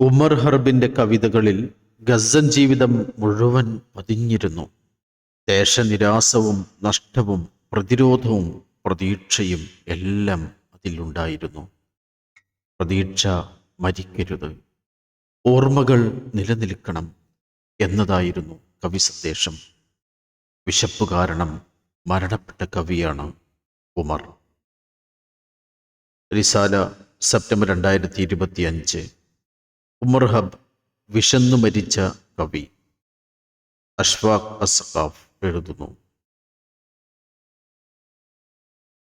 ഉമർ ഹർബിന്റെ കവിതകളിൽ ഗസൻ ജീവിതം മുഴുവൻ പതിഞ്ഞിരുന്നു. ദേശനിരാസവും നഷ്ടവും പ്രതിരോധവും പ്രതീക്ഷയും എല്ലാം അതിലുണ്ടായിരുന്നു. പ്രതീക്ഷ മരിക്കരുത്, ഓർമ്മകൾ നിലനിൽക്കണം എന്നതായിരുന്നു കവി സന്ദേശം. വിശപ്പ് കാരണം മരണപ്പെട്ട കവിയാണ് ഉമർ. റിസാല, സെപ്റ്റംബർ 2025. ഉമർ ഹബ് വിശന്നു മരിച്ച കവി. അഷ്ഫാഖ് അസ്സഖാഫ് എഴുതുന്നു.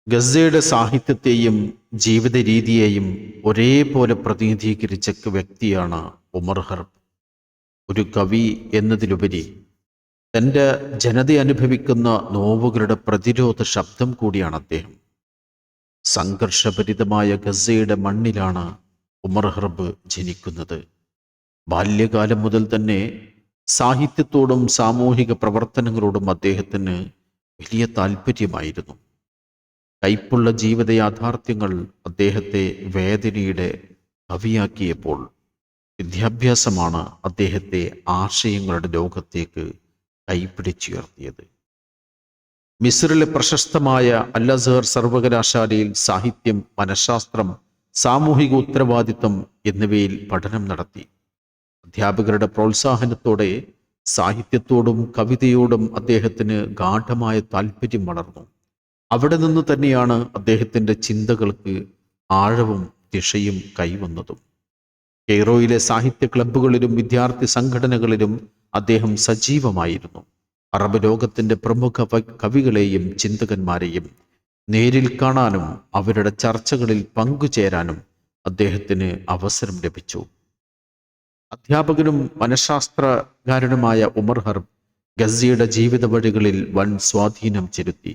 ഗസയുടെ സാഹിത്യത്തെയും ജീവിത രീതിയെയും ഒരേപോലെ പ്രതിനിധീകരിച്ച വ്യക്തിയാണ് ഉമർ ഹർബ്. ഒരു കവി എന്നതിലുപരി തൻ്റെ ജനത അനുഭവിക്കുന്ന നോവുകളുടെ പ്രതിരോധ ശബ്ദം കൂടിയാണ് അദ്ദേഹം. സംഘർഷഭരിതമായ ഗസയുടെ മണ്ണിലാണ് ഉമർ ഹർബ് ജനിക്കുന്നത്. ബാല്യകാലം മുതൽ തന്നെ സാഹിത്യത്തോടും സാമൂഹിക പ്രവർത്തനങ്ങളോടും അദ്ദേഹത്തിന് വലിയ താല്പര്യമായിരുന്നു. കൈപ്പുള്ള ജീവിത യാഥാർത്ഥ്യങ്ങൾ അദ്ദേഹത്തെ വേദനയുടെ കവിയാക്കിയപ്പോൾ വിദ്യാഭ്യാസമാണ് അദ്ദേഹത്തെ ആശയങ്ങളുടെ ലോകത്തേക്ക് കൈപ്പിടിച്ചുയർത്തിയത്. മിസ്രിലെ പ്രശസ്തമായ അൽ അസ്ഹർ സർവകലാശാലയിൽ സാഹിത്യം, മനഃശാസ്ത്രം, സാമൂഹിക ഉത്തരവാദിത്വം എന്നിവയിൽ പഠനം നടത്തി. അധ്യാപകരുടെ പ്രോത്സാഹനത്തോടെ സാഹിത്യത്തോടും കവിതയോടും അദ്ദേഹത്തിന് ഗാഢമായ താല്പര്യം വളർന്നു. അവിടെ നിന്ന് തന്നെയാണ് അദ്ദേഹത്തിൻ്റെ ചിന്തകൾക്ക് ആഴവും ദിശയും കൈവന്നതും. കെയ്റോയിലെ സാഹിത്യ ക്ലബ്ബുകളിലും വിദ്യാർത്ഥി സംഘടനകളിലും അദ്ദേഹം സജീവമായിരുന്നു. അറബ് ലോകത്തിൻ്റെ പ്രമുഖ കവികളെയും ചിന്തകന്മാരെയും നേരിൽ കാണാനും അവരുടെ ചർച്ചകളിൽ പങ്കുചേരാനും അദ്ദേഹത്തിന് അവസരം ലഭിച്ചു. അധ്യാപകനും മനഃശാസ്ത്രകാരനുമായ ഉമർ ഹർബ് ഗസയുടെ ജീവിത വഴികളിൽ വൻ സ്വാധീനം ചെലുത്തി.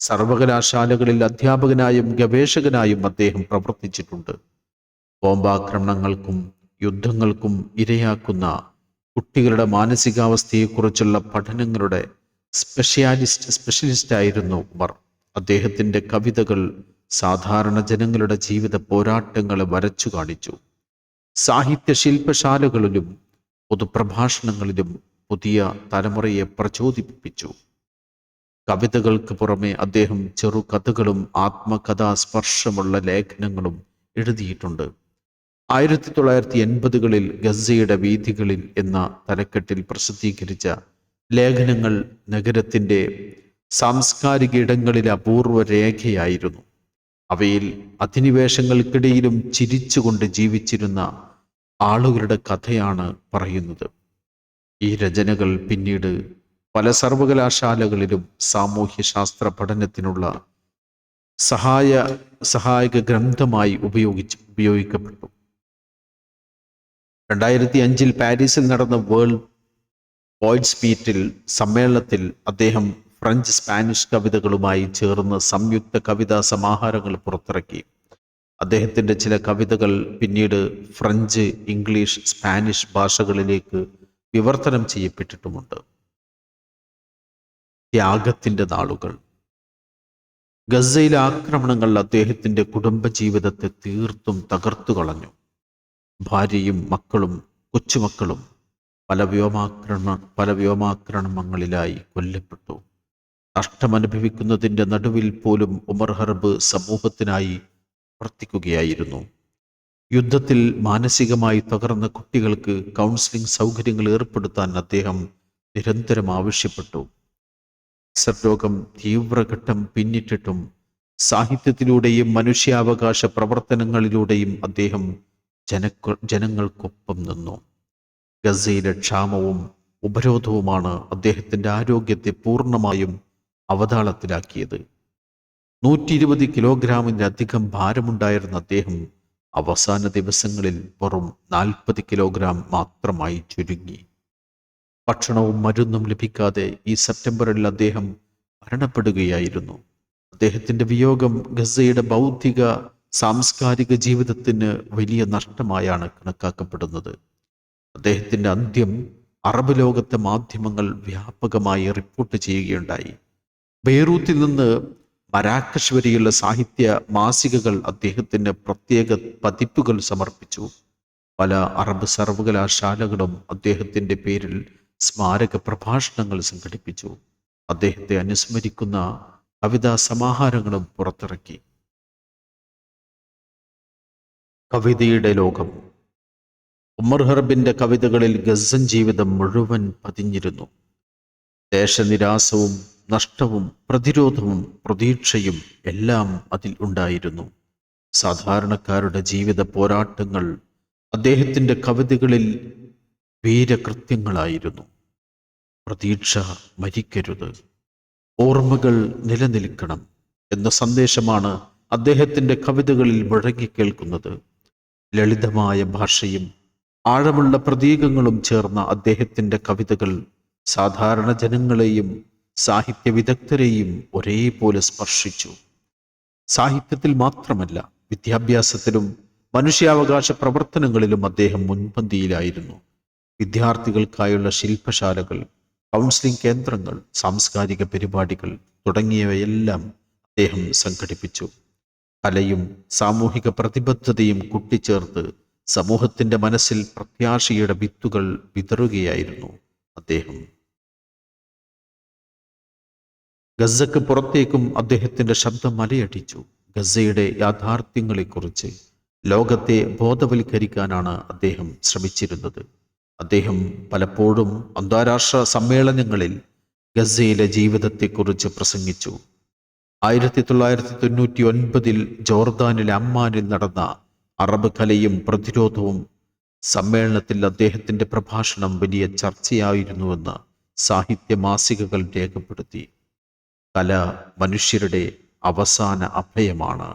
സർവകലാശാലകളിൽ അധ്യാപകനായും ഗവേഷകനായും അദ്ദേഹം പ്രവർത്തിച്ചിട്ടുണ്ട്. ബോംബാക്രമണങ്ങൾക്കും യുദ്ധങ്ങൾക്കും ഇരയാക്കുന്ന കുട്ടികളുടെ മാനസികാവസ്ഥയെക്കുറിച്ചുള്ള പഠനങ്ങളുടെ സ്പെഷ്യലിസ്റ്റായിരുന്നു ഉമർ. അദ്ദേഹത്തിൻ്റെ കവിതകൾ സാധാരണ ജനങ്ങളുടെ ജീവിത പോരാട്ടങ്ങളെ വരച്ചു കാണിച്ചു. സാഹിത്യ ശില്പശാലകളിലും പൊതുപ്രഭാഷണങ്ങളിലും പുതിയ തലമുറയെ പ്രചോദിപ്പിച്ചു. കവിതകൾക്ക് പുറമെ അദ്ദേഹം ചെറുകഥകളും ആത്മകഥാസ്പർശമുള്ള ലേഖനങ്ങളും എഴുതിയിട്ടുണ്ട്. 1980കളിൽ ഗസയുടെ വീഥികളിൽ എന്ന തലക്കെട്ടിൽ പ്രസിദ്ധീകരിച്ച ലേഖനങ്ങൾ നഗരത്തിൻ്റെ സാംസ്കാരിക ഇടങ്ങളിലെ അപൂർവ രേഖയായിരുന്നു. അവയിൽ അധിനിവേശങ്ങൾക്കിടയിലും ചിരിച്ചുകൊണ്ട് ജീവിച്ചിരുന്ന ആളുകളുടെ കഥയാണ് പറയുന്നത്. ഈ രചനകൾ പിന്നീട് പല സർവകലാശാലകളിലും സാമൂഹ്യശാസ്ത്ര പഠനത്തിനുള്ള സഹായക ഗ്രന്ഥമായി ഉപയോഗിക്കപ്പെട്ടു. 2005 പാരീസിൽ നടന്ന വേൾഡ് പോയിറ്റ്സ് മീറ്റിൽ സമ്മേളനത്തിൽ അദ്ദേഹം ഫ്രഞ്ച്, സ്പാനിഷ് കവിതകളുമായി ചേർന്ന് സംയുക്ത കവിതാ സമാഹാരങ്ങൾ പുറത്തിറക്കി. അദ്ദേഹത്തിൻ്റെ ചില കവിതകൾ പിന്നീട് ഫ്രഞ്ച്, ഇംഗ്ലീഷ്, സ്പാനിഷ് ഭാഷകളിലേക്ക് വിവർത്തനം ചെയ്യപ്പെട്ടിട്ടുമുണ്ട്. ത്യാഗത്തിൻ്റെ നാളുകൾ. ഗസയിലെ ആക്രമണങ്ങൾ അദ്ദേഹത്തിൻ്റെ കുടുംബജീവിതത്തെ തീർത്തും തകർത്തു കളഞ്ഞു. ഭാര്യയും മക്കളും കൊച്ചുമക്കളും പല വ്യോമാക്രമണങ്ങളിലായി കൊല്ലപ്പെട്ടു. നഷ്ടമനുഭവിക്കുന്നതിൻ്റെ നടുവിൽ പോലും ഉമർ ഹർബ് സമൂഹത്തിനായി പ്രവർത്തിക്കുകയായിരുന്നു. യുദ്ധത്തിൽ മാനസികമായി തകർന്ന കുട്ടികൾക്ക് കൗൺസിലിംഗ് സൗകര്യങ്ങൾ ഏർപ്പെടുത്താൻ അദ്ദേഹം നിരന്തരം ആവശ്യപ്പെട്ടു. രോഗം തീവ്രഘട്ടം പിന്നിട്ടിട്ടും സാഹിത്യത്തിലൂടെയും മനുഷ്യാവകാശ പ്രവർത്തനങ്ങളിലൂടെയും അദ്ദേഹം ജനങ്ങൾക്കൊപ്പം നിന്നു. ഗസയിലെ ക്ഷാമവും ഉപരോധവുമാണ് അദ്ദേഹത്തിൻ്റെ ആരോഗ്യത്തെ പൂർണ്ണമായും അവതാളത്തിലാക്കിയത്. 120 കിലോഗ്രാമിലധികം ഭാരമുണ്ടായിരുന്ന അദ്ദേഹം അവസാന ദിവസങ്ങളിൽ വെറും 40 കിലോഗ്രാം മാത്രമായി ചുരുങ്ങി. ഭക്ഷണവും മരുന്നും ലഭിക്കാതെ ഈ സെപ്റ്റംബറിൽ അദ്ദേഹം മരണപ്പെടുകയായിരുന്നു. അദ്ദേഹത്തിൻ്റെ വിയോഗം ഗസയുടെ ബൗദ്ധിക സാംസ്കാരിക ജീവിതത്തിന് വലിയ നഷ്ടമായാണ് കണക്കാക്കപ്പെടുന്നത്. അദ്ദേഹത്തിൻ്റെ അന്ത്യം അറബ് ലോകത്തെ മാധ്യമങ്ങൾ വ്യാപകമായി റിപ്പോർട്ട് ചെയ്യുകയുണ്ടായി. ബെയ്റൂത്തിൽ നിന്ന് മരാക്കഷ് വരെയുള്ള സാഹിത്യ മാസികകൾ അദ്ദേഹത്തിന് പ്രത്യേക പതിപ്പുകൾ സമർപ്പിച്ചു. പല അറബ് സർവകലാശാലകളും അദ്ദേഹത്തിൻ്റെ പേരിൽ സ്മാരക പ്രഭാഷണങ്ങൾ സംഘടിപ്പിച്ചു. അദ്ദേഹത്തെ അനുസ്മരിക്കുന്ന കവിതാ സമാഹാരങ്ങളും പുറത്തിറക്കി. കവിതയുടെ ലോകം. ഉമർ ഹർബിന്റെ കവിതകളിൽ ഗസൻ ജീവിതം മുഴുവൻ പതിഞ്ഞിരുന്നു. ദേശനിരാസവും നഷ്ടവും പ്രതിരോധവും പ്രതീക്ഷയും എല്ലാം അതിൽ ഉണ്ടായിരുന്നു. സാധാരണക്കാരുടെ ജീവിത പോരാട്ടങ്ങൾ അദ്ദേഹത്തിൻ്റെ കവിതകളിൽ വീരകൃത്യങ്ങളായിരുന്നു. പ്രതീക്ഷ മരിക്കരുത്, ഓർമ്മകൾ നിലനിൽക്കണം എന്ന സന്ദേശമാണ് അദ്ദേഹത്തിൻ്റെ കവിതകളിൽ മുഴങ്ങിക്കേൾക്കുന്നത്. ലളിതമായ ഭാഷയും ആഴമുള്ള പ്രതീകങ്ങളും ചേർന്ന അദ്ദേഹത്തിൻ്റെ കവിതകൾ സാധാരണ ജനങ്ങളെയും സാഹിത്യ വിദഗ്ധരെയും ഒരേപോലെ സ്പർശിച്ചു. സാഹിത്യത്തിൽ മാത്രമല്ല, വിദ്യാഭ്യാസത്തിലും മനുഷ്യാവകാശ പ്രവർത്തനങ്ങളിലും അദ്ദേഹം മുൻപന്തിയിലായിരുന്നു. വിദ്യാർത്ഥികൾക്കായുള്ള ശില്പശാലകൾ, കൗൺസിലിംഗ് കേന്ദ്രങ്ങൾ, സാംസ്കാരിക പരിപാടികൾ തുടങ്ങിയവയെല്ലാം അദ്ദേഹം സംഘടിപ്പിച്ചു. കലയും സാമൂഹിക പ്രതിബദ്ധതയും കൂട്ടിച്ചേർത്ത് സമൂഹത്തിൻ്റെ മനസ്സിൽ പ്രത്യാശയുടെ വിത്തുകൾ വിതറുകയായിരുന്നു അദ്ദേഹം. ഗസക്ക് പുറത്തേക്കും അദ്ദേഹത്തിൻ്റെ ശബ്ദം അലയടിച്ചു. ഗസയുടെ യാഥാർത്ഥ്യങ്ങളെക്കുറിച്ച് ലോകത്തെ ബോധവൽക്കരിക്കാനാണ് അദ്ദേഹം ശ്രമിച്ചിരുന്നത്. അദ്ദേഹം പലപ്പോഴും അന്താരാഷ്ട്ര സമ്മേളനങ്ങളിൽ ഗസയിലെ ജീവിതത്തെക്കുറിച്ച് പ്രസംഗിച്ചു. 1999 ജോർദാനിലെ അമ്മാനിൽ നടന്ന അറബ് കലയും പ്രതിരോധവും സമ്മേളനത്തിൽ അദ്ദേഹത്തിൻ്റെ പ്രഭാഷണം വലിയ ചർച്ചയായിരുന്നുവെന്ന് സാഹിത്യ മാസികകൾ രേഖപ്പെടുത്തി. കല മനുഷ്യരുടെ അവസാന അഭയമാണ്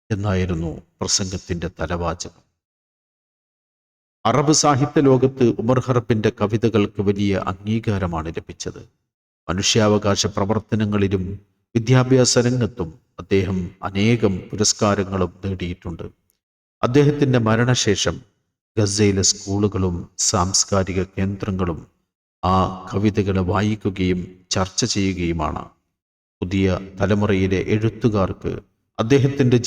എന്നായിരുന്നു പ്രസംഗത്തിൻ്റെ തലവാചകം. അറബ് സാഹിത്യ ലോകത്ത് ഉമർ ഹർബിന്റെ കവിതകൾക്ക് വലിയ അംഗീകാരമാണ് ലഭിച്ചത്. മനുഷ്യാവകാശ പ്രവർത്തനങ്ങളിലും വിദ്യാഭ്യാസ രംഗത്തും അദ്ദേഹം അനേകം പുരസ്കാരങ്ങളും നേടിയിട്ടുണ്ട്. അദ്ദേഹത്തിൻ്റെ മരണശേഷം ഗസയിലെ സ്കൂളുകളും സാംസ്കാരിക കേന്ദ്രങ്ങളും ആ കവിതകളെ വായിക്കുകയും ചർച്ച ചെയ്യുകയുമാണ്. പുതിയ തലമുറയിലെ എഴുത്തുകാർക്ക് അദ്ദേഹത്തിൻ്റെ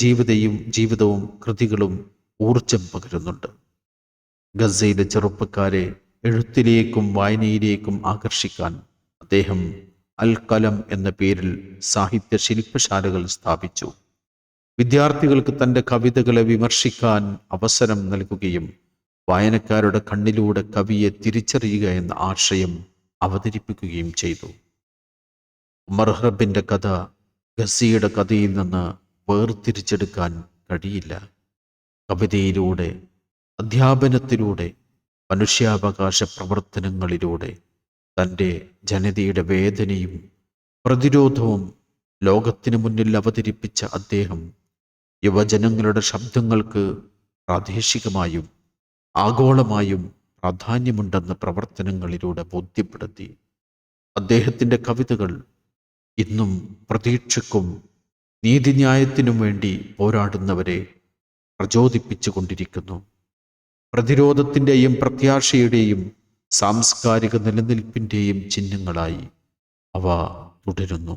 ജീവിതവും കൃതികളും ഊർജം പകരുന്നുണ്ട്. ഗസയിലെ ചെറുപ്പക്കാരെ എഴുത്തിലേക്കും വായനയിലേക്കും ആകർഷിക്കാൻ അദ്ദേഹം അൽ കലം എന്ന പേരിൽ സാഹിത്യ ശില്പശാലകൾ സ്ഥാപിച്ചു. വിദ്യാർത്ഥികൾക്ക് തൻ്റെ കവിതകളെ വിമർശിക്കാൻ അവസരം നൽകുകയും വായനക്കാരുടെ കണ്ണിലൂടെ കവിയെ തിരിച്ചറിയുക എന്ന ആശയം അവതരിപ്പിക്കുകയും ചെയ്തു. ഉമർ ഹർബിന്റെ കഥ ഗസയുടെ കഥയിൽ നിന്ന് വേർതിരിച്ചെടുക്കാൻ കഴിയില്ല. കവിതയിലൂടെ, അധ്യാപനത്തിലൂടെ, മനുഷ്യാവകാശ പ്രവർത്തനങ്ങളിലൂടെ തൻ്റെ ജനതയുടെ വേദനയും പ്രതിരോധവും ലോകത്തിനു മുന്നിൽ അവതരിപ്പിച്ച അദ്ദേഹം യുവജനങ്ങളുടെ ശബ്ദങ്ങൾക്ക് പ്രാദേശികമായും ആഗോളമായും പ്രാധാന്യമുണ്ടെന്ന് പ്രവർത്തനങ്ങളിലൂടെ ബോധ്യപ്പെടുത്തി. അദ്ദേഹത്തിൻ്റെ കവിതകൾ ഇന്നും പ്രതീക്ഷയ്ക്കും നീതിന്യായത്തിനും വേണ്ടി പോരാടുന്നവരെ പ്രചോദിപ്പിച്ചു കൊണ്ടിരിക്കുന്നു. പ്രതിരോധത്തിൻ്റെയും പ്രത്യാശയുടെയും സാംസ്കാരിക നിലനിൽപ്പിൻ്റെയും ചിഹ്നങ്ങളായി അവ തുടരുന്നു.